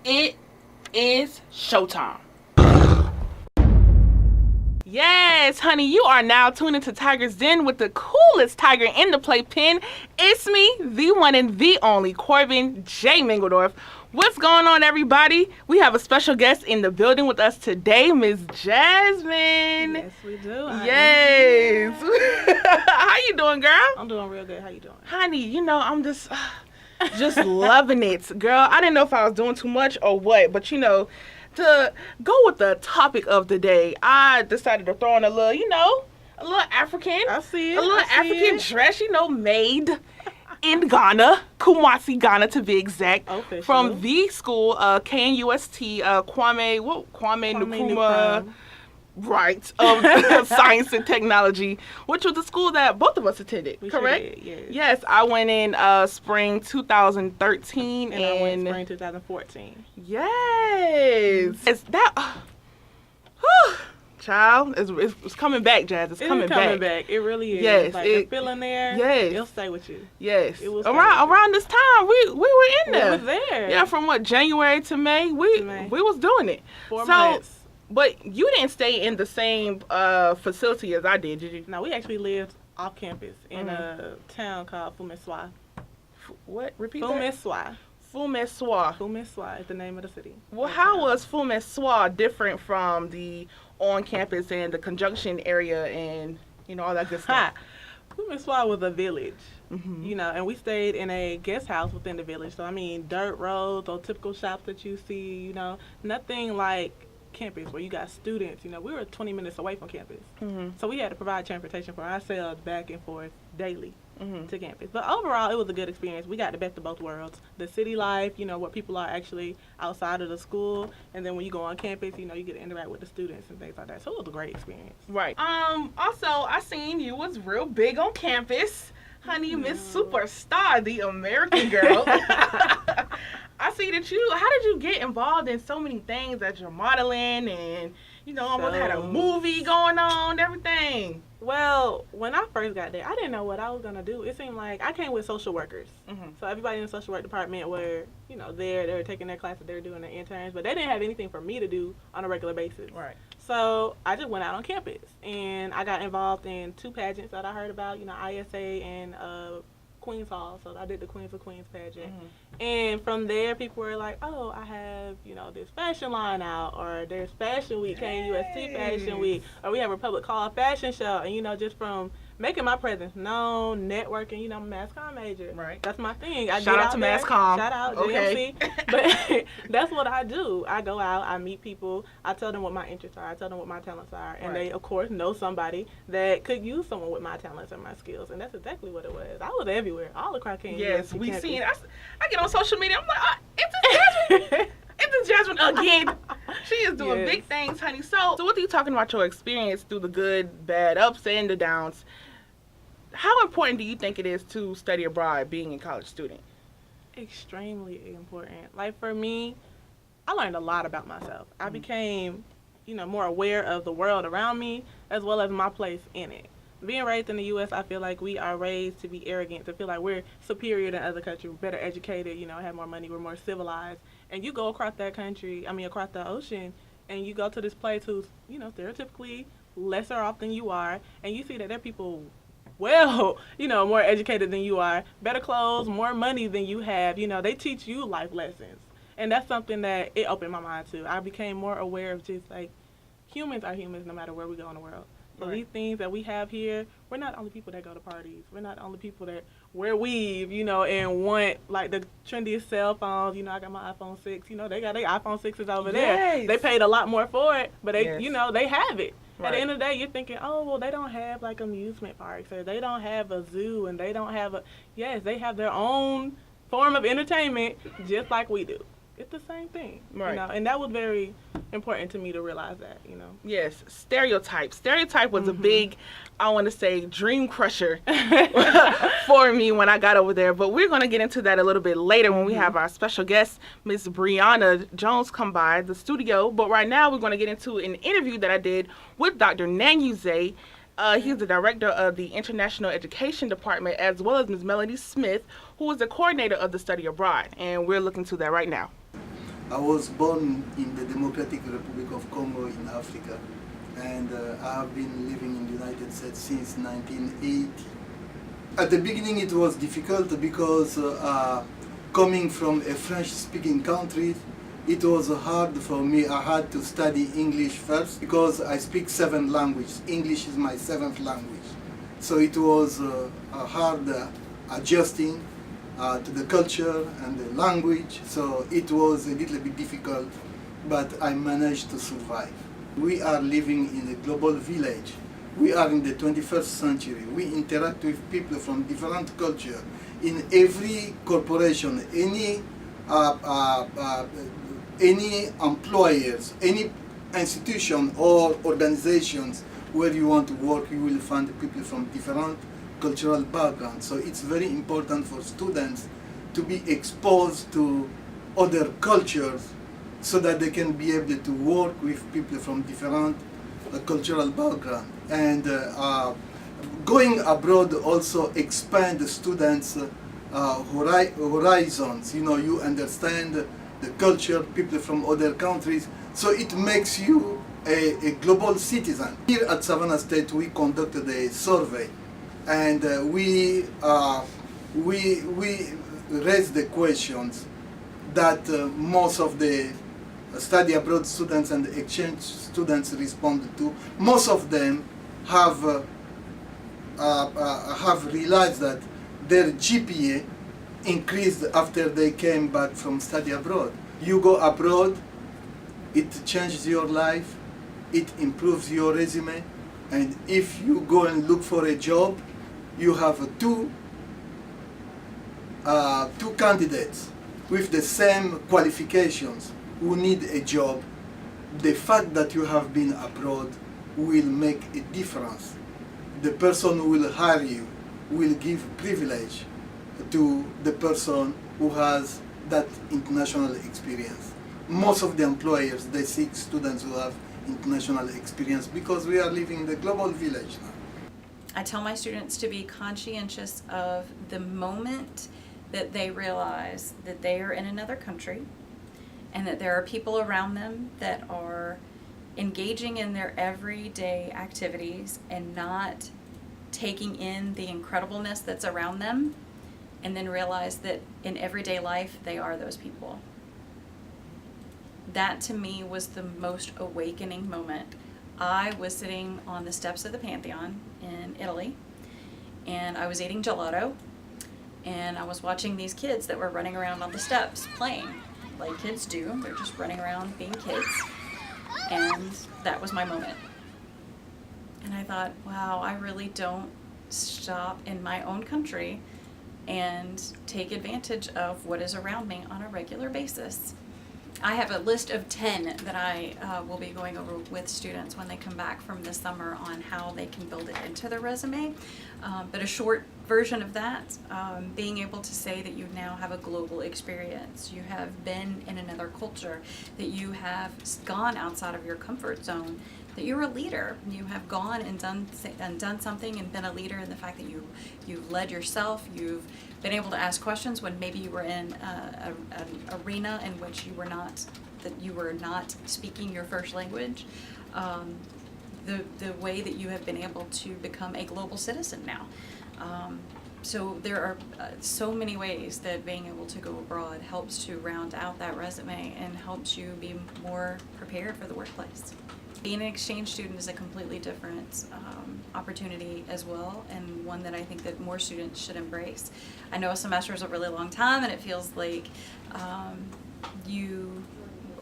It is showtime. Yes, honey, you are now tuned into Tiger's Den with the coolest tiger in the playpen. It's me, the one and the only Corbin J. Mingledorf. What's going on, everybody? We have a special guest in the building with us today, Miss Jasmine. Yes, we do. Yes. How you doing, girl? I'm doing real good. How you doing? Honey, I'm just loving it. Girl, I didn't know if I was doing too much or what, but to go with the topic of the day, I decided to throw in a little African. I see it. A little African dress, made in Ghana, Kumasi, Ghana to be exact. Official. From the school, KNUST, Kwame Nkrumah. Right, of Science and Technology, which was the school that both of us attended, correct? Sure did, yes. Yes, I went in spring 2013 and I went spring 2014. Yes. It's that, child, it's coming back, Jazz. It's coming back. It really is. Yes. Like the feeling there, yes. It'll stay with you. Yes. It will around this time, we were in there. We was there. Yeah, from January to May, we was doing it. 4 months. But you didn't stay in the same facility as I did you? No, we actually lived off campus in a town called Fumeswa. What? Repeat Fumeswa. Fumeswa. Fumeswa is the name of the city. Well, how was Fumeswa different from the on-campus and the conjunction area and, all that good stuff? Fumeswa was a village, Mm-hmm. and we stayed in a guest house within the village. So, dirt roads, those typical shops that you see, nothing like campus where you got students. We were 20 minutes away from campus. Mm-hmm. So we had to provide transportation for ourselves back and forth daily Mm-hmm. to campus. But overall, it was a good experience. We got the best of both worlds. The city life, what people are actually outside of the school. And then when you go on campus, you get to interact with the students and things like that. So it was a great experience. Right. Also, I seen you was real big on campus. Honey, Miss Superstar, the American girl. I see that how did you get involved in so many things that you're modeling and, almost had a movie going on, everything? Well, when I first got there, I didn't know what I was going to do. It seemed like I came with social workers. Mm-hmm. So everybody in the social work department were, they were taking their classes, they were doing their interns, but they didn't have anything for me to do on a regular basis. Right. So I just went out on campus, and I got involved in 2 pageants that I heard about, ISA and Queens Hall. So I did the Queens of Queens pageant. Mm-hmm. And from there, people were like, oh, I have, this fashion line out, or there's Fashion Week, KNUST Fashion Week, or we have a public call fashion show. And, just from making my presence known, networking, I'm a mass comm major. Right. That's my thing. Shout out to mass comm. Shout out, okay. GMC. But that's what I do. I go out, I meet people, I tell them what my interests are, I tell them what my talents are, and they, of course, know somebody that could use someone with my talents and my skills, and that's exactly what it was. I was everywhere, all across Kenya. Yes, we seen it. I get on social media, I'm like, it's Jasmine. It's Jasmine again. She is doing big things, honey. So what are you talking about your experience through the good, bad, ups and the downs? How important do you think it is to study abroad, being a college student? Extremely important. Like for me, I learned a lot about myself. I became, more aware of the world around me as well as my place in it. Being raised in the U.S., I feel like we are raised to be arrogant, to feel like we're superior than other countries, better educated, have more money, we're more civilized. And you go across that country, across the ocean, and you go to this place who's, stereotypically lesser off than you are, and you see that there are people more educated than you are, better clothes, more money than you have. They teach you life lessons. And that's something that it opened my mind to. I became more aware of just like humans are humans no matter where we go in the world. So these things that we have here, we're not the only people that go to parties. We're not the only people that wear weave, and want like the trendiest cell phones. I got my iPhone 6. They got their iPhone 6s over there. They paid a lot more for it, but they, they have it. Right. At the end of the day, you're thinking, oh, well, they don't have like amusement parks, or they don't have a zoo, and they don't have they have their own form of entertainment just like we do. It's the same thing, right? And that was very important to me to realize that, Yes, stereotype. Stereotype was a big, I want to say, dream crusher for me when I got over there. But we're going to get into that a little bit later when we have our special guest, Miss Brianna Jones, come by the studio. But right now, we're going to get into an interview that I did with Dr. Nanyuze. He's the director of the International Education Department, as well as Ms. Melanie Smith, who is the coordinator of the study abroad. And we're looking to that right now. I was born in the Democratic Republic of Congo in Africa, and I have been living in the United States since 1980. At the beginning it was difficult because coming from a French-speaking country, it was hard for me. I had to study English first because I speak 7 languages. English is my 7th language. So it was hard adjusting to the culture and the language. So it was a little bit difficult, but I managed to survive. We are living in a global village. We are in the 21st century. We interact with people from different cultures. In every corporation, any employers, any institution or organizations where you want to work, you will find people from different cultural backgrounds. So it's very important for students to be exposed to other cultures so that they can be able to work with people from different cultural background. And going abroad also expand the students' horizons. You know, you understand the culture, people from other countries, so it makes you a global citizen. Here at Savannah State we conducted a survey, and we raised the questions that most of the study abroad students and exchange students responded to. Most of them have realized that their GPA increased after they came back from study abroad. You go abroad, it changes your life, it improves your resume, and if you go and look for a job, you have two candidates with the same qualifications who need a job. The fact that you have been abroad will make a difference. The person who will hire you will give privilege to the person who has that international experience. Most of the employers, they seek students who have international experience because we are living in the global village now. I tell my students to be conscientious of the moment that they realize that they are in another country and that there are people around them that are engaging in their everyday activities and not taking in the incredibleness that's around them, and then realize that in everyday life they are those people. That to me was the most awakening moment. I was sitting on the steps of the Pantheon in Italy, and I was eating gelato, and I was watching these kids that were running around on the steps playing like kids do. They're just running around being kids, and that was my moment. And I thought, wow, I really don't stop in my own country and take advantage of what is around me on a regular basis. I have a list of 10 that I will be going over with students when they come back from this summer on how they can build it into their resume. But a short version of that, being able to say that you now have a global experience, you have been in another culture, that you have gone outside of your comfort zone, that you're a leader. You have gone and done something and been a leader in the fact that you've led yourself, you've been able to ask questions when maybe you were in an arena in which you were not speaking your first language. The way that you have been able to become a global citizen now. So there are so many ways that being able to go abroad helps to round out that resume and helps you be more prepared for the workplace. Being an exchange student is a completely different opportunity as well, and one that I think that more students should embrace. I know a semester is a really long time, and it feels like you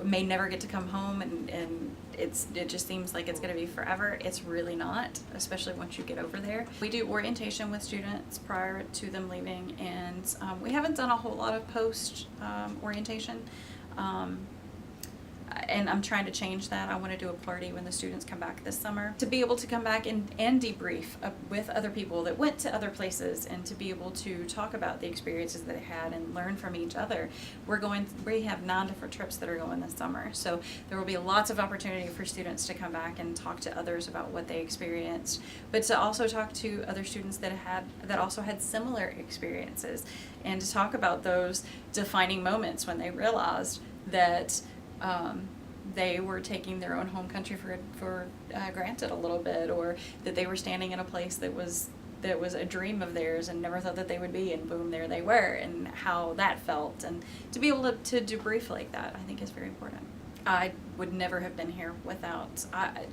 may never get to come home, and it just seems like it's going to be forever. It's really not, especially once you get over there. We do orientation with students prior to them leaving, and we haven't done a whole lot of post orientation. And I'm trying to change that. I want to do a party when the students come back this summer, to be able to come back and debrief with other people that went to other places, and to be able to talk about the experiences that they had and learn from each other. We have 9 different trips that are going this summer, so there will be lots of opportunity for students to come back and talk to others about what they experienced, but to also talk to other students that also had similar experiences, and to talk about those defining moments when they realized that they were taking their own home country for granted a little bit, or that they were standing in a place that was a dream of theirs and never thought that they would be, and boom, there they were, and how that felt. And to be able to debrief like that, I think is very important. I would never have been here without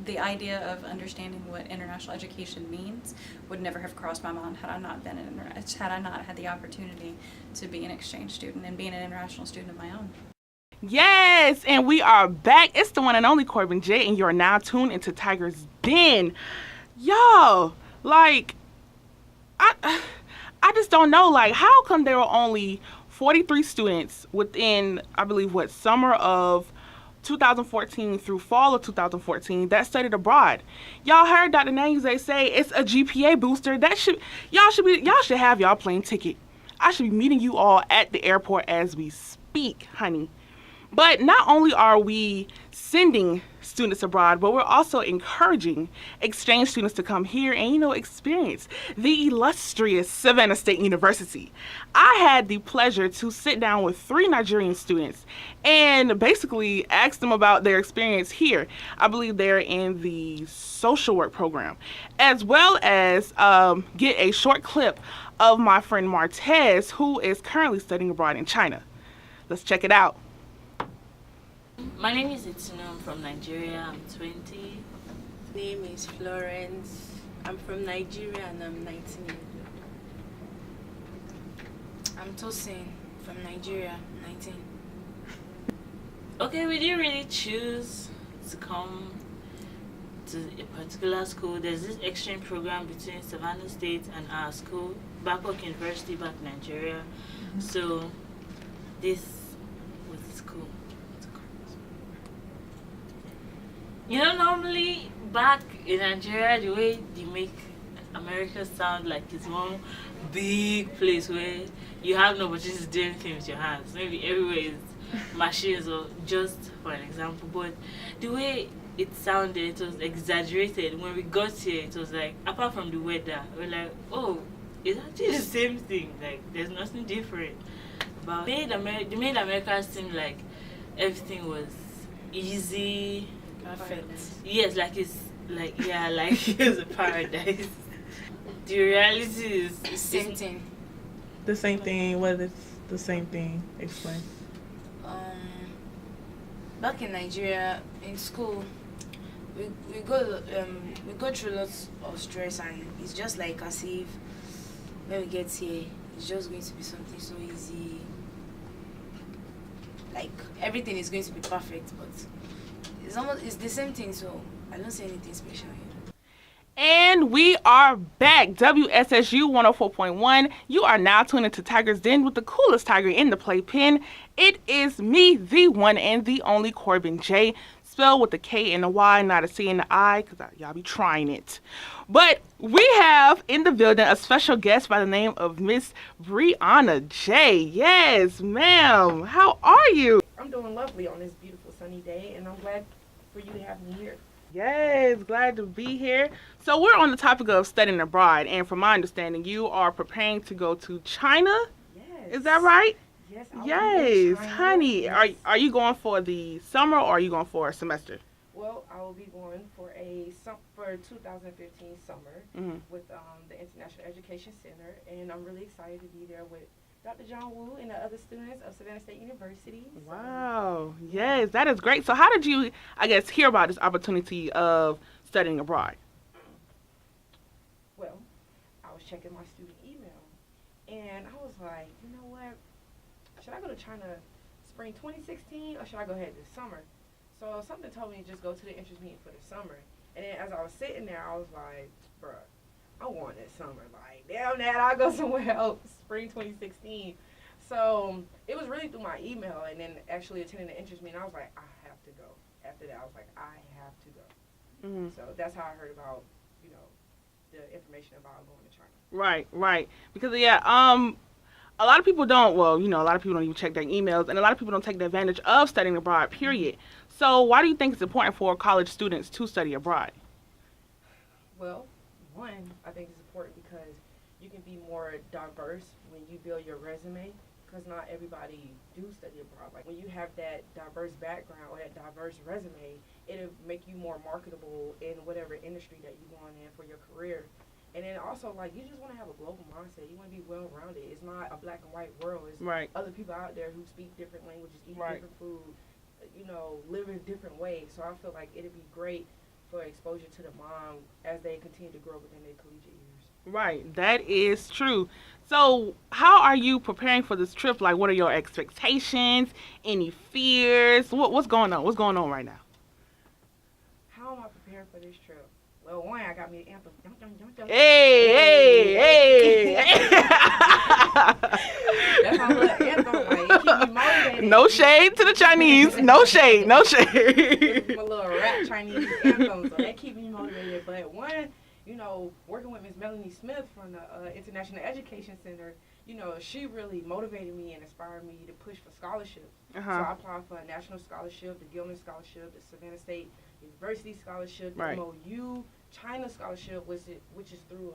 the idea of understanding what international education means. Would never have crossed my mind had I not had the opportunity to be an exchange student and being an international student of my own. Yes, and we are back. It's the one and only Corbin J, and you're now tuned into Tiger's Den. Y'all, like, I just don't know, like, how come there were only 43 students within, I believe, summer of 2014 through fall of 2014 that studied abroad. Y'all heard Dr. Nangze say it's a GPA booster. Y'all should have y'all plane ticket. I should be meeting you all at the airport as we speak, honey. But not only are we sending students abroad, but we're also encouraging exchange students to come here and, experience the illustrious Savannah State University. I had the pleasure to sit down with 3 Nigerian students and basically ask them about their experience here. I believe they're in the social work program, as well as get a short clip of my friend Martez, who is currently studying abroad in China. Let's check it out. My name is Itunu. I'm from Nigeria. I'm 20. Name is Florence. I'm from Nigeria and I'm 19 years old. I'm Tosin from Nigeria, 19. Okay, we didn't really choose to come to a particular school. There's this exchange program between Savannah State and our school, Babcock University, back in Nigeria. So this was the school. Normally back in Nigeria, the way they make America sound like it's one big place where you have no opportunity to do anything with your hands. Maybe everywhere is machines, or just for an example. But the way it sounded, it was exaggerated. When we got here, it was like, apart from the weather, we're like, oh, it's actually the same thing. Like, there's nothing different. But they made America seem like everything was easy. Perfect. Yes, like it's a paradise. The reality is Same thing. The same thing. What is the same thing? Explain. Back in Nigeria, in school, we go through lots of stress, and it's just like as if when we get here, it's just going to be something so easy. Like everything is going to be perfect, but it's the same thing. So I don't see anything special here. And we are back. WSSU 104.1. You are now tuned into Tiger's Den with the coolest tiger in the playpen. It is me, the one and the only Corbin J. Spelled with a K and a Y, not a C and an I, because y'all be trying it. But we have in the building a special guest by the name of Miss Brianna J. Yes, ma'am. How are you? I'm doing lovely on this beautiful sunny day, and I'm glad for you to have me here. Yes, glad to be here. So we're on the topic of studying abroad, and from my understanding, you are preparing to go to China. Yes. Is that right? Yes. I'll be Yes, in China. honey. Yes. Are you going for the summer or are you going for a semester? Well, I will be going for for 2015 summer with the International Education Center, and I'm really excited to be there with Dr. John Woo and the other students of Savannah State University. So, Wow. Yes, that is great. So how did you, hear about this opportunity of studying abroad? well, I was checking my student email, and I was like, you know what? Should I go to China spring 2016 or should I go ahead this summer? So something told me to just go to the interest meeting for the summer. And then as I was sitting there, I was like, bruh, I want this summer. Like, damn that, I'll go somewhere else, spring 2016. So it was really through my email and then actually attending the interest meeting. I was like, I have to go. After that, I was like, I have to go. So that's how I heard about, the information about going to China. Right. Because a lot of people don't, a lot of people don't even check their emails, and a lot of people don't take the advantage of studying abroad, period. So why do you think it's important for college students to study abroad? Well, one, I think it's important because you can be more diverse when you build your resume. because not everybody do study abroad. Like when you have that diverse background or that diverse resume, it'll make you more marketable in whatever industry that you're going in for your career. And then also, like, you just want to have a global mindset. You want to be well-rounded. It's not a black and white world. It's Right. other people out there who speak different languages, eat Right. different food, you know, live in different ways. So I feel like it'd be great for exposure to the mom as they continue to grow within their collegiate years. Right. That is true. So, how are you preparing for this trip? Like, what are your expectations? Any fears? What's going on? What's going on right now? How am I preparing for this trip? Well, one, I got me the anthem. Dum, dum, dum, dum. Hey. That's my little anthem. Like, it keep me motivated. No shade to the Chinese. No shade. No shade. My little rap Chinese anthem, so that keep me motivated. But one, you know, working with Miss Melanie Smith from the International Education Center, you know, she really motivated me and inspired me to push for scholarships. So I applied for a national scholarship, the Gilman Scholarship, the Savannah State University Scholarship, the Right. MOU China Scholarship, which is through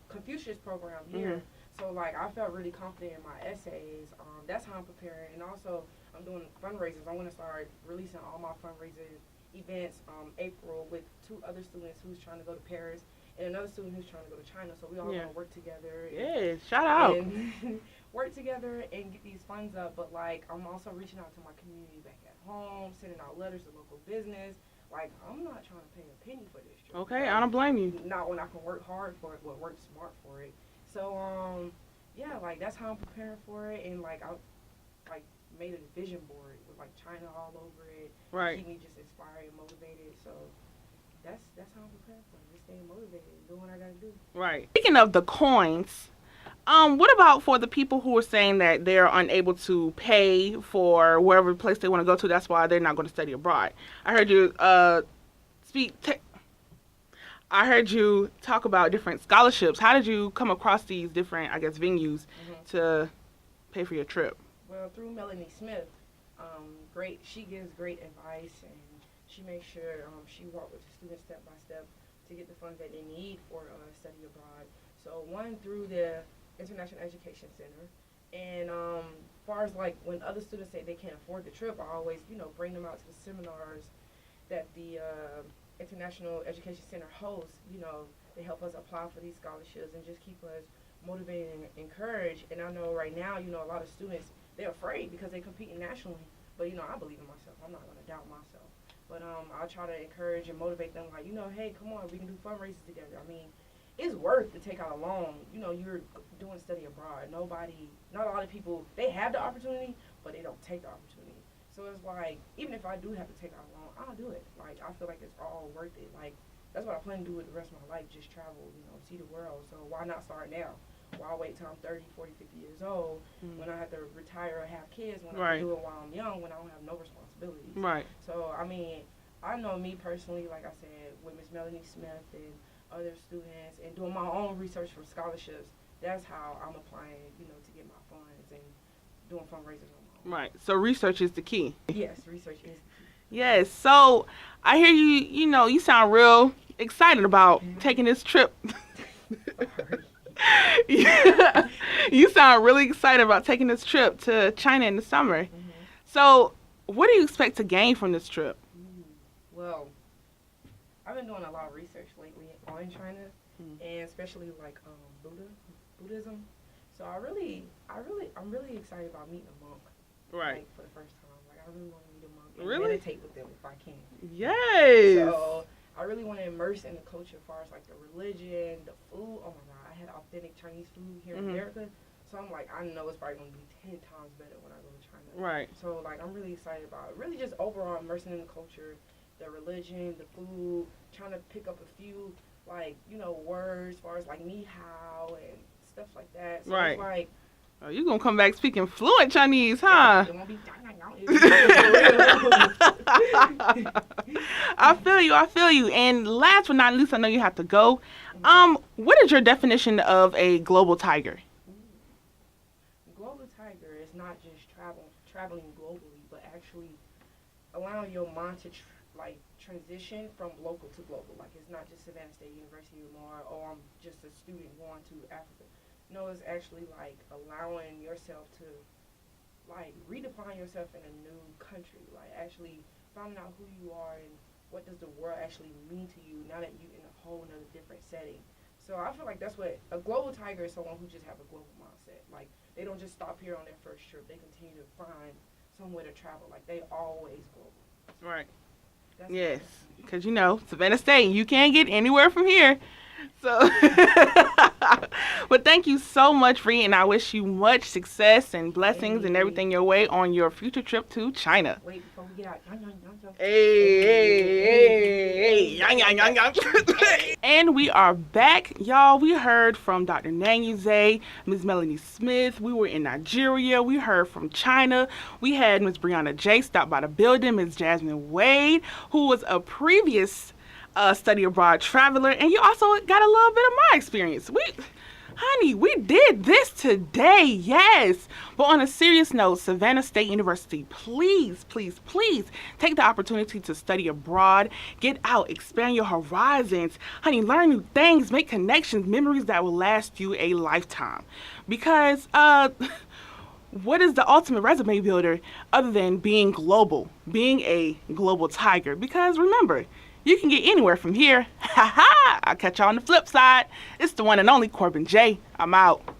Confucius program here. So, like, I felt really confident in my essays. That's how I'm preparing. And also, I'm doing fundraisers. I want to start releasing all my fundraiser events April with 2 other students who's trying to go to Paris and another student who's trying to go to China. So we all Yeah. want to work together. Yeah, shout out. And work together and get these funds up. But, like, I'm also reaching out to my community back at home, sending out letters to local business. Like, I'm not trying to pay a penny for this trip. Okay, I don't blame you. Not when I can work hard for it, but work smart for it. So, yeah, like, that's how I'm preparing for it. And, like, I, like, made a vision board with, like, China all over it. Right. Keep me just inspired and motivated. So, that's how I'm preparing for it. Just staying motivated and doing what I got to do. Right. Speaking of the coins, what about for the people who are saying that they're unable to pay for wherever place they want to go to? That's why they're not going to study abroad. I heard you I heard you talk about different scholarships. How did you come across these different, I guess, venues to pay for your trip? Well, through Melanie Smith, great. She gives great advice, and she makes sure she walks with the students step by step to get the funds that they need for study abroad. So one through the International Education Center, and as far as like when other students say they can't afford the trip, I always bring them out to the seminars that the International Education Center hosts. They help us apply for these scholarships and just keep us motivated and encouraged. And I know right now, a lot of students, they're afraid because they're competing nationally. But, I believe in myself. I'm not going to doubt myself. But I'll try to encourage and motivate them like, hey, come on, we can do fundraisers together. I mean, it's worth to take out a loan. You're doing study abroad. Not a lot of people, they have the opportunity, but they don't take the opportunity. So it's like, even if I do have to take out a loan, I'll do it. Like, I feel like it's all worth it. Like, that's what I plan to do with the rest of my life, just travel, see the world. So why not start now? Why wait till I'm 30, 40, 50 years old when I have to retire or have kids, when I can do it while I'm young, when I don't have no responsibilities. Right. So, I mean, I know me personally, like I said, with Miss Melanie Smith and other students and doing my own research for scholarships, that's how I'm applying, to get my funds and doing fundraisers on my own. Right. So research is the key. Yes, research is the key. Yes. So I hear you, you sound real excited about taking this trip. Yeah. You sound really excited about taking this trip to China in the summer. So what do you expect to gain from this trip? Well, I've been doing a lot of research lately on China, and especially like Buddhism. So I'm really excited about meeting a monk. Right. Like, for the first time. Like, I really want to meet a monk and Really? meditate with them if I can. Yes. So I really want to immerse in the culture as far as like the religion, the food. Oh my God, I had authentic Chinese food here in America. So I'm like, I know it's probably going to be 10 times better when I go to China. Right. So like, I'm really excited about it. Really just overall immersing in the culture, the religion, the food, trying to pick up a few like, words as far as like ni hao and stuff like that. So Right. it's like, Oh, you gonna come back speaking fluent Chinese, huh? it won't be I feel you. And last but not least, I know you have to go. What is your definition of a global tiger? Global tiger is not just traveling globally, but actually allowing your mind to transition from local to global. Like, it's not just Savannah State University anymore, or I'm just a student going to Africa. No, it's actually like allowing yourself to like redefine yourself in a new country, like actually finding out who you are and what does the world actually mean to you now that you're in a whole another different setting. So I feel like that's what a global tiger is, someone who just have a global mindset. Like they don't just stop here on their first trip. They continue to find somewhere to travel. Like they always global. Right. That's Yes, because you know, Savannah State, you can't get anywhere from here. So, but thank you so much, Ree, and I wish you much success and blessings and everything your way on your future trip to China. Wait, before we get out. Hey, yang, yang, yang, yang. And we are back, y'all. We heard from Dr. Nanyuze, Ms. Melanie Smith. We were in Nigeria. We heard from China. We had Ms. Brianna J. stop by the building, Ms. Jasmine Wade, who was a previous study abroad traveler, and you also got a little bit of my experience. Honey, we did this today, yes. But on a serious note, Savannah State University, please, please, please take the opportunity to study abroad. Get out, expand your horizons. Honey, learn new things, make connections, memories that will last you a lifetime. Because, what is the ultimate resume builder other than being global, being a global tiger? Because remember, you can get anywhere from here. Ha ha! I'll catch you on the flip side. It's the one and only Corbin J. I'm out.